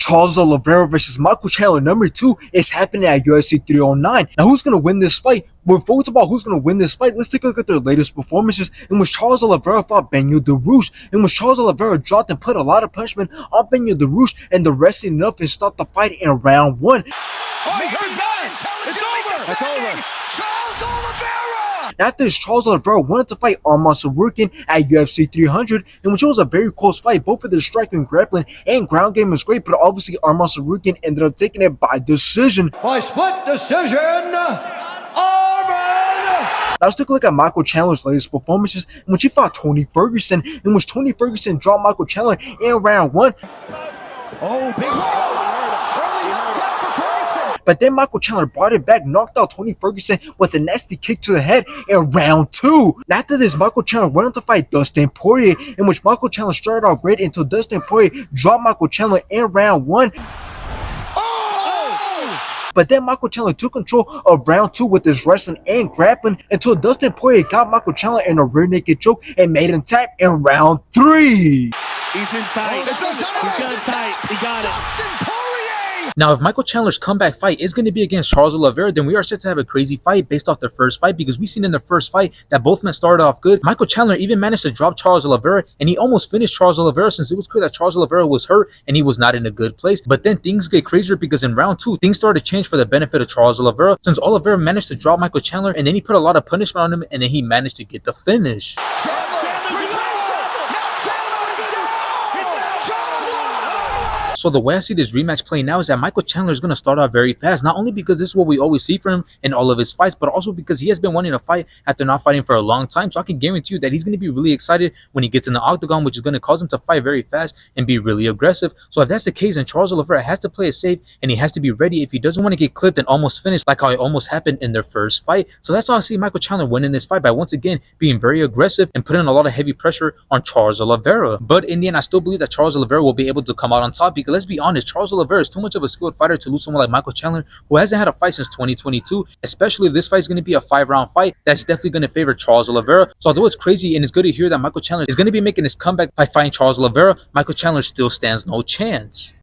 Charles Oliveira versus Michael Chandler number 2 is happening at UFC 309. Now, who's going to win this fight? Before we talk about who's going to win this fight, let's take a look at their latest performances, in which Charles Oliveira fought Beneil Dariush, in which Charles Oliveira dropped and put a lot of punishment on Beneil Dariush, and the wrestling enough to start the fight in round 1. Oh, he's hurt bad. It's over. It's over. Charles Oliveira. After this, Charles Oliveira wanted to fight Arman Tsarukyan at UFC 300, in which it was a very close fight. Both of their striking, grappling, and ground game was great, but obviously Arman Tsarukyan ended up taking it by decision. By split decision, Now let's take a look at Michael Chandler's latest performances, in which he fought Tony Ferguson, in which Tony Ferguson dropped Michael Chandler in round 1. Oh, big early knockdown for Ferguson. But then Michael Chandler brought it back, knocked out Tony Ferguson with a nasty kick to the head in round 2. After this, Michael Chandler went on to fight Dustin Poirier, in which Michael Chandler started off great until Dustin Poirier dropped Michael Chandler in round 1. But then Michael Chandler took control of round 2 with his wrestling and grappling until Dustin Poirier got Michael Chandler in a rear naked choke and made him tap in round 3. He's in tight. He's got tight. He got it. Now, if Michael Chandler's comeback fight is going to be against Charles Oliveira, then we are set to have a crazy fight based off their first fight, because we've seen in the first fight that both men started off good. Michael Chandler even managed to drop Charles Oliveira, and he almost finished Charles Oliveira, since it was clear that Charles Oliveira was hurt and he was not in a good place. But then things get crazier, because in round 2, things started to change for the benefit of Charles Oliveira, since Oliveira managed to drop Michael Chandler, and then he put a lot of punishment on him, and then he managed to get the finish. So the way I see this rematch playing now is that Michael Chandler is going to start out very fast, not only because this is what we always see from him in all of his fights, but also because he has been wanting to fight after not fighting for a long time. So I can guarantee you that he's going to be really excited when he gets in the octagon, which is going to cause him to fight very fast and be really aggressive. So if that's the case, then Charles Oliveira has to play it safe, and he has to be ready if he doesn't want to get clipped and almost finished like how it almost happened in their first fight. So that's how I see Michael Chandler winning this fight, by once again being very aggressive and putting a lot of heavy pressure on Charles Oliveira. But in the end, I still believe that Charles Oliveira will be able to come out on top, because let's be honest, Charles Oliveira is too much of a skilled fighter to lose someone like Michael Chandler, who hasn't had a fight since 2022, especially if this fight is going to be a 5-round fight. That's definitely going to favor Charles Oliveira. So although it's crazy and it's good to hear that Michael Chandler is going to be making his comeback by fighting Charles Oliveira, Michael Chandler still stands no chance.